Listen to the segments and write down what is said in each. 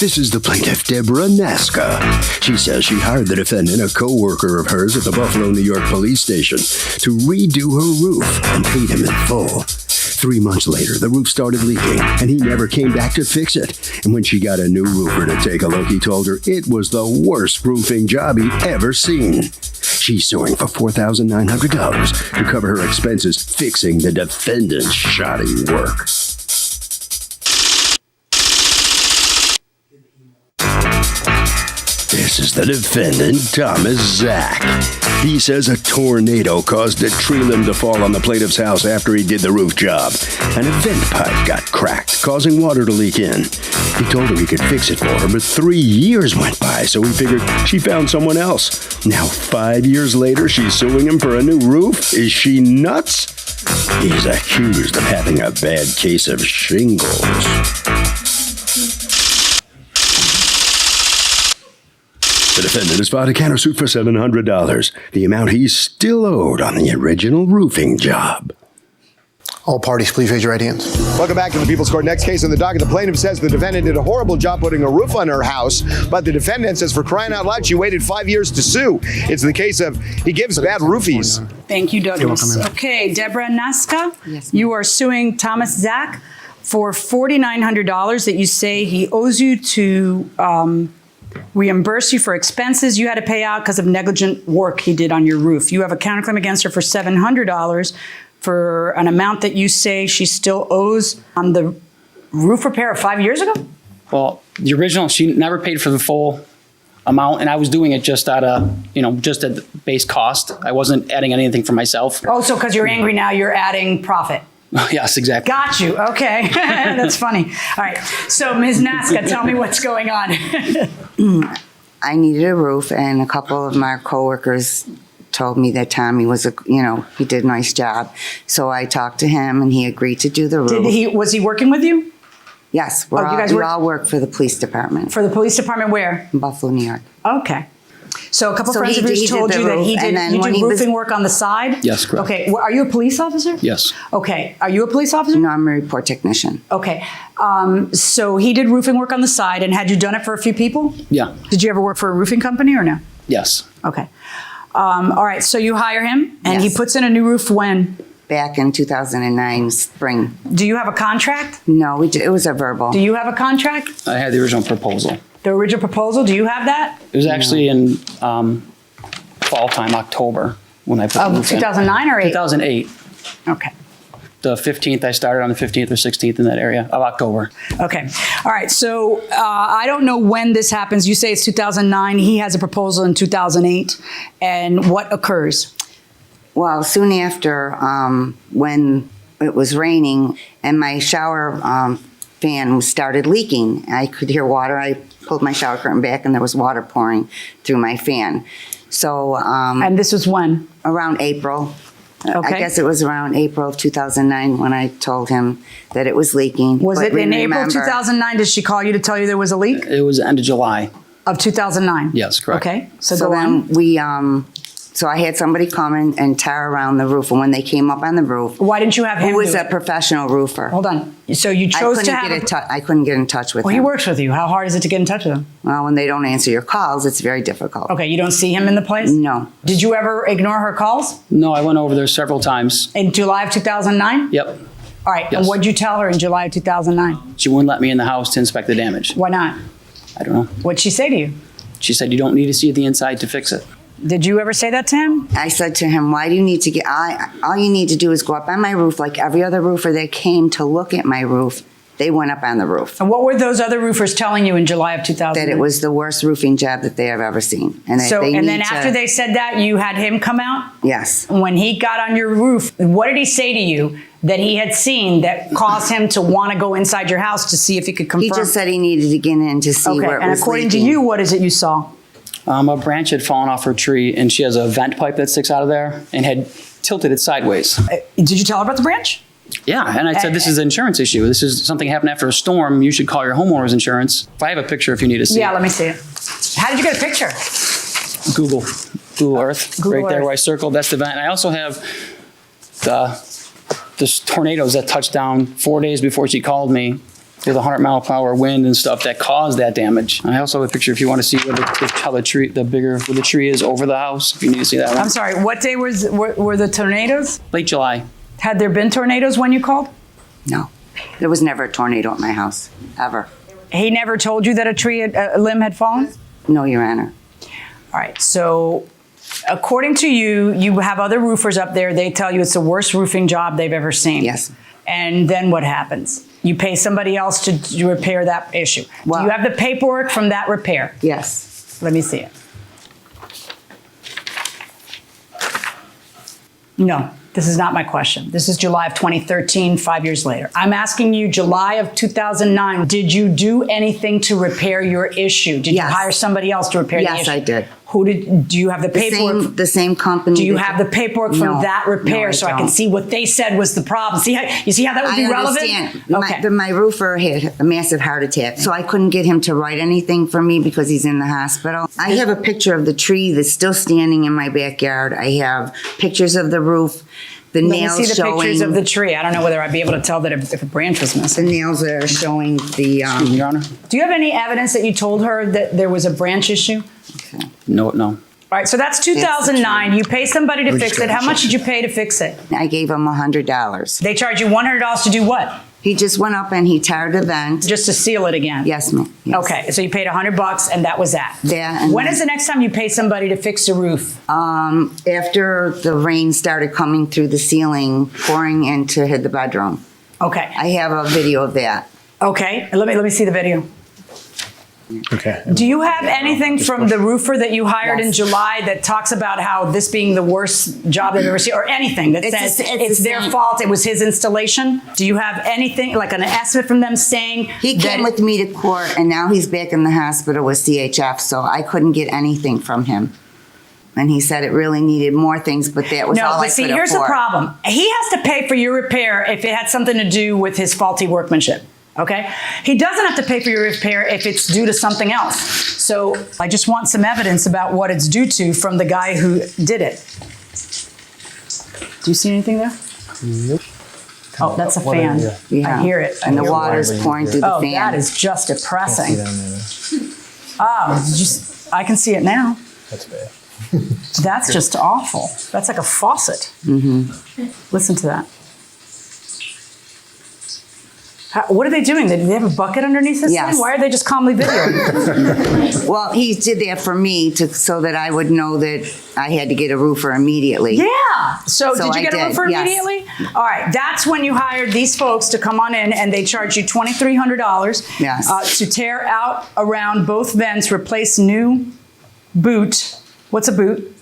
This is the plaintiff, Deborah Nasca. She says she hired the defendant, a co-worker of hers at the Buffalo, New York police station, to redo her roof and paid him in full. 3 months later, the roof started leaking, and he never came back to fix it. And when she got a new roofer to take a look, he told her it was the worst roofing job he'd ever seen. She's suing for $4,900 to cover her expenses fixing the defendant's shoddy work. This is the defendant, Thomas Zach. He says a tornado caused a tree limb to fall on the plaintiff's house after he did the roof job. An vent pipe got cracked, causing water to leak in. He told her he could fix it for her, but 3 years went by, so he figured she found someone else. Now, 5 years later, she's suing him for a new roof? Is she nuts? He's accused of having a bad case of shingles. The defendant has filed a countersuit for $700, the amount he's still owed on the original roofing job. All parties, please raise your right hands. Welcome back to the People's Court. Next case in the docket. The plaintiff says the defendant did a horrible job putting a roof on her house, but the defendant says for crying out loud, she waited 5 years to sue. It's the case of he gives bad roofies. Thank you, Douglas. Okay, Deborah Nasca, yes, you are suing Thomas Zach for $4,900 that you say he owes you to reimburse you for expenses you had to pay out because of negligent work he did on your roof. You have a counterclaim against her for $700 for an amount that you say she still owes on the roof repair of 5 years ago? Well, the original, she never paid for the full amount, and I was doing it just at just at the base cost. I wasn't adding anything for myself. Oh, so because you're angry now, you're adding profit. Yes, exactly. Got you. Okay. That's funny. All right. So, Ms. Nasca, tell me what's going on. I needed a roof, and a couple of my coworkers told me that Tommy was he did a nice job. So I talked to him, and he agreed to do the roof. Was he working with you? Yes. We all work for the police department. For the police department where? In Buffalo, New York. Okay. So a couple friends of yours told you that you did roofing work on the side? Yes, correct. Okay. Well, are you a police officer? Yes. Okay. Are you a police officer? No, I'm a report technician. Okay. So he did roofing work on the side, and had you done it for a few people? Yeah. Did you ever work for a roofing company or no? Yes. Okay. All right. So you hire him, and Yes. he puts in a new roof when? Back in 2009 spring. Do you have a contract? No, it was a verbal. Do you have a contract? I had the original proposal. The original proposal, do you have that? It was actually in fall time, October, when I put the roof in. 2009 or 8? 2008. Okay. The 15th, I started on the 15th or 16th in that area of October. Okay. All right. So I don't know when this happens. You say it's 2009. He has a proposal in 2008. And what occurs? Well, soon after, when it was raining and my shower fan started leaking, I could hear water. I pulled my shower curtain back and there was water pouring through my fan. So, and this was when? Around April. Okay. I guess it was around April of 2009 when I told him that it was leaking. Was it in April 2009? Did she call you to tell you there was a leak? It was the end of July. Of 2009? Yes, correct. Okay. So then so I had somebody come in and tear around the roof. And when they came up on the roof. Why didn't you have him? Who was a professional roofer? Hold on. So you chose to have. I couldn't get in touch with him. Well, he works with you. How hard is it to get in touch with him? Well, when they don't answer your calls, it's very difficult. Okay. You don't see him in the place? No. Did you ever ignore her calls? No, I went over there several times. In July of 2009? Yep. All right. Yes. And what did you tell her in July of 2009? She wouldn't let me in the house to inspect the damage. Why not? I don't know. What'd she say to you? She said, you don't need to see the inside to fix it. Did you ever say that to him? I said to him, why do you need to get, all you need to do is go up on my roof like every other roofer that came to look at my roof. They went up on the roof. And what were those other roofers telling you in July of 2000? That it was the worst roofing job that they have ever seen. And then after they said that, you had him come out? Yes. When he got on your roof, what did he say to you that he had seen that caused him to want to go inside your house to see if he could confirm? He just said he needed to get in to see where it was leaking. And according to you, what is it you saw? A branch had fallen off her tree, and she has a vent pipe that sticks out of there and had tilted it sideways. Did you tell her about the branch? Yeah, and I said, this is an insurance issue. This is something happened after a storm. You should call your homeowner's insurance. If I have a picture, if you need to see it. Yeah, let me see it. How did you get a picture? Google Earth, right there where I circled. That's the vent. And I also have the tornadoes that touched down 4 days before she called me There's 100-mile-per-hour wind and stuff that caused that damage. I also have a picture if you want to see where how the tree, where the tree is over the house. If you need to see that one. I'm sorry, what day were the tornadoes? Late July. Had there been tornadoes when you called? No, there was never a tornado at my house, ever. He never told you that a limb had fallen? No, Your Honor. All right, so according to you, you have other roofers up there. They tell you it's the worst roofing job they've ever seen. Yes. And then what happens? You pay somebody else to repair that issue. Well, do you have the paperwork from that repair? Yes. Let me see it. No, this is not my question. This is July of 2013, 5 years later. I'm asking you, July of 2009, did you do anything to repair your issue? Did Yes. you hire somebody else to repair the issue? Yes, I did. Do you have the paperwork? The same company. Do you have the paperwork from No, that repair no, I so I can don't. see what they said was the problem? You see how that would be relevant? I understand. Okay. My roofer had a massive heart attack, so I couldn't get him to write anything for me because he's in the hospital. I have a picture of the tree that's still standing in my backyard. I have pictures of the roof, the Let me nails see the showing. pictures of the tree. I don't know whether I'd be able to tell that if a branch was The missing. nails are showing the. Excuse me, Your Honor. Do you have any evidence that you told her that there was a branch issue? No. All right, so that's 2009. You pay somebody to fix it. How much did you pay to fix it? I gave him $100. They charge you $100 to do what? He just went up and he tarred the vent. Just to seal it again? Yes, ma'am. Yes. Okay, so you paid $100 and that was that. That and When is the next time you pay somebody to fix a roof? After the rain started coming through the ceiling, pouring into the bedroom. Okay, I have a video of that. okay. Let me see the video. Okay. Do you have anything from the roofer that you hired in Yes. July that talks about how this being the worst job they've ever seen, or anything that It's says the- it's it's the their same. fault, it was his installation? Do you have anything, like an estimate from them saying He came with me to court, and now he's back in the hospital with CHF, so I couldn't get anything from him. And he said it really needed more things, but that was No, all I but could see, afford. here's the problem. He has to pay for your repair if it had something to do with his faulty workmanship. Okay? He doesn't have to pay for your repair if it's due to something else. So I just want some evidence about what it's due to from the guy who did it. Do you see anything there? Nope. Oh, that's a fan. Yeah. I hear it. I And the hear water's water. pouring through the Oh, fan. that is just depressing. down there. Oh, I can see it now. That's bad. That's just awful. That's like a faucet. Listen to that. What are they doing? Do they have a bucket underneath this Yes. thing? Why are they just calmly videoing? Well, he did that for me so that I would know that I had to get a roofer immediately. Yeah. So did you I get a did, roofer yes. immediately? All right. That's when you hired these folks to come on in, and they charge you $2,300 Yes. to tear out around both vents, replace new boot. What's a boot?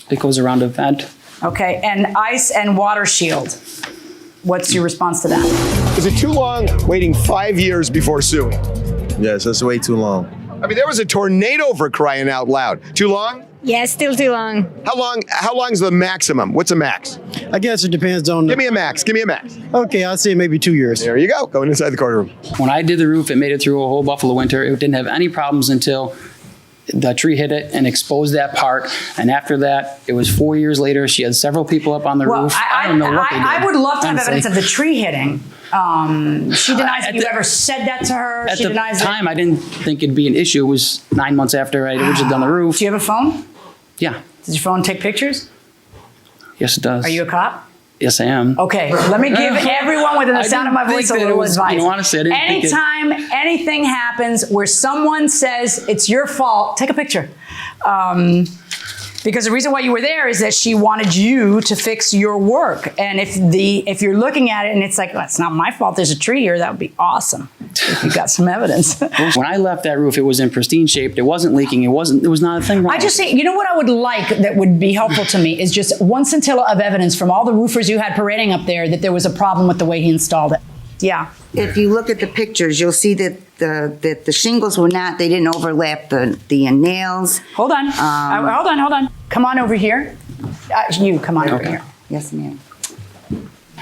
It goes around a vent. Okay. And ice and water shield. What's your response to that? Is it too long waiting 5 years before suing? Yes, that's way too long. I mean, there was a tornado for crying out loud. Too long? Yeah, still too long. How long's the maximum? What's a max? I guess it depends on. Give me a max. Give me a max. Okay, I'd say maybe 2 years. There you go. Going inside the courtroom. When I did the roof, it made it through a whole Buffalo winter. It didn't have any problems until the tree hit it and exposed that part. And after that, it was 4 years later. She had several people up on the Well, roof. I don't know what they did. I would love to have honestly. evidence of the tree hitting. She denies that At you the- ever said that to her. At She the denies time, I didn't think it'd be an issue. It was 9 months after I originally done the roof. Do you have a phone? Yeah. Does your phone take pictures? Yes, it does. Are you a cop? Yes, I am. Okay, let me give everyone within the I sound of my didn't voice a think that little it was- advice. you know, honestly, I didn't think it- Anytime anything happens where someone says it's your fault, take a picture. Because the reason why you were there is that she wanted you to fix your work. And if you're looking at it and it's like, well, it's not my fault, there's a tree here, that would be awesome. If you got some evidence. When I left that roof, it was in pristine shape. It wasn't leaking. There was not a thing wrong. I just with it. say, you know what I would like that would be helpful to me is just one scintilla of evidence from all the roofers you had parading up there that there was a problem with the way he installed it. Yeah. If you look at the pictures, you'll see that the shingles they didn't overlap the nails. Hold on. Hold on. Come on over here. You come on over here. Yes, ma'am.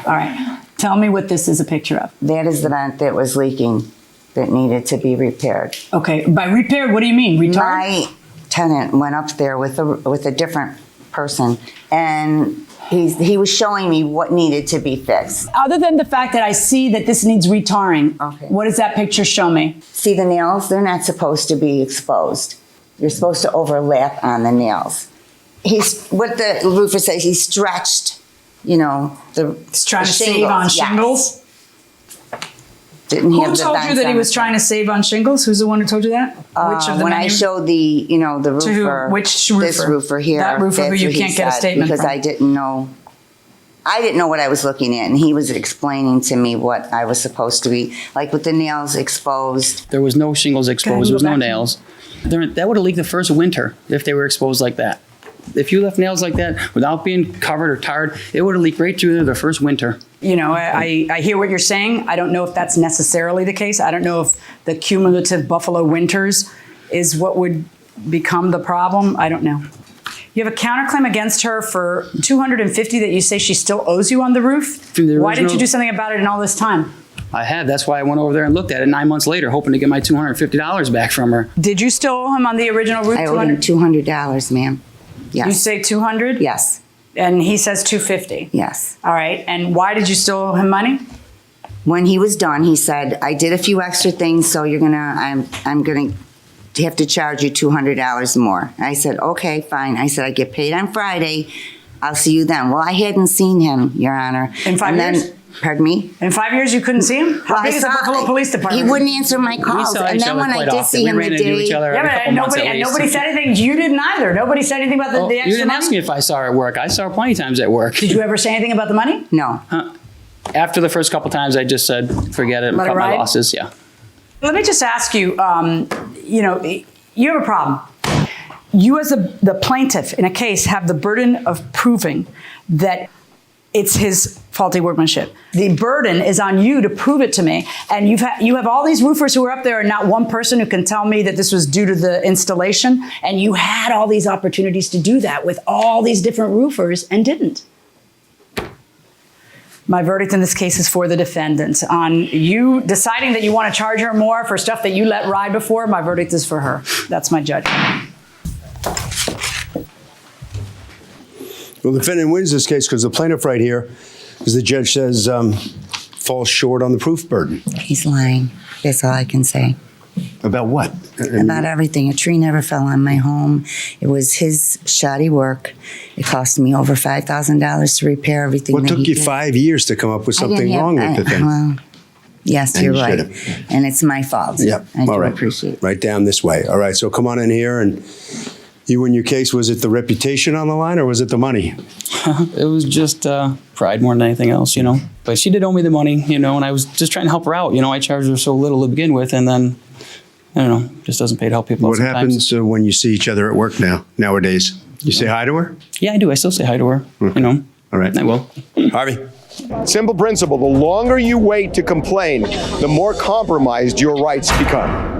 All right. Tell me what this is a picture of. That is the vent that was leaking that needed to be repaired. Okay. By repaired, what do you mean? Retard? My tenant went up there with a different person, and He was showing me what needed to be fixed. Other than the fact that I see that this needs retarring, Okay. what does that picture show me? See the nails? They're not supposed to be exposed. You're supposed to overlap on the nails. What the roofer says, he stretched, you know, He's trying to save on Yes. shingles. Didn't Who have the told you vents that he on was the trying to save on shingles? Who's the one who told you that? Which of the when I menu? showed the, you know, the To who? roofer, Which this roofer? roofer here, That roofer who that's you what he can't get a said, statement because from. I didn't know. I didn't know what I was looking at, and he was explaining to me what I was supposed to be, like with the nails exposed. There was no shingles exposed. There was go no back to- nails. That would have leaked the first winter if they were exposed like that. If you left nails like that without being covered or tarred, it would have leaked right through there the first winter. You know, I hear what you're saying. I don't know if that's necessarily the case. I don't know if the cumulative Buffalo winters is what would become the problem. I don't know. You have a counterclaim against her for $250 that you say she still owes you on the roof? From the Why didn't you original- do something about it in all this time? I had. That's why I went over there and looked at it 9 months later, hoping to get my $250 back from her. Did you still owe him on the original roof? I owed him $200, ma'am. You Yes. say 200? Yes. And he says 250. Yes. All right. And why did you still owe him money? When he was done, he said, I did a few extra things, so I'm gonna have to charge you $200 more. I said, okay, fine. I said, I get paid on Friday. I'll see you then. Well, I hadn't seen him, Your Honor. In 5 And then- years? Pardon me? In 5 years, you couldn't see him? How Well, big is the Buffalo Police Department? He wouldn't answer my We calls. saw And each then other when I quite did often. see We him ran the into each day, other Yeah, every but couple months nobody, at and least. nobody said anything. You didn't either. Nobody said anything about the You extra didn't money? ask me if I saw her at work. I saw her plenty of times at work. Did you ever say anything about the money? no. After the first couple times, I just said, forget it, and Let it cut my ride? losses. Yeah. Let me just ask you, you know, you have a problem. You as the plaintiff in a case have the burden of proving that it's his faulty workmanship. The burden is on you to prove it to me. And you have all these roofers who are up there and not one person who can tell me that this was due to the installation. And you had all these opportunities to do that with all these different roofers and didn't. My verdict in this case is for the defendant. On you deciding that you want to charge her more for stuff that you let ride before, my verdict is for her. That's my judgment. Well, the defendant wins this case because the plaintiff right here, as the judge says, falls short on the proof burden. He's lying. That's all I can say. About what? About everything. A tree never fell on my home. It was his shoddy work. It cost me over $5,000 to repair everything. What that took he you did. 5 years to come up with I didn't something have- wrong with the thing? Well, yes, And you're you right. should've. And it's my fault. Yep. I do All right. appreciate it. Right down this way. All right. So come on in here. And you win your case. Was it the reputation on the line or was it the money? It was just pride more than anything else, you know. But she did owe me the money, you know, and I was just trying to help her out. You know, I charged her so little to begin with, and then, I don't know, just doesn't pay to help people out What sometimes. happens when you see each other at work nowadays? You say hi to her? Yeah, I do. I still say hi to her, you know. All right. I will. Harvey? Simple principle, the longer you wait to complain, the more compromised your rights become.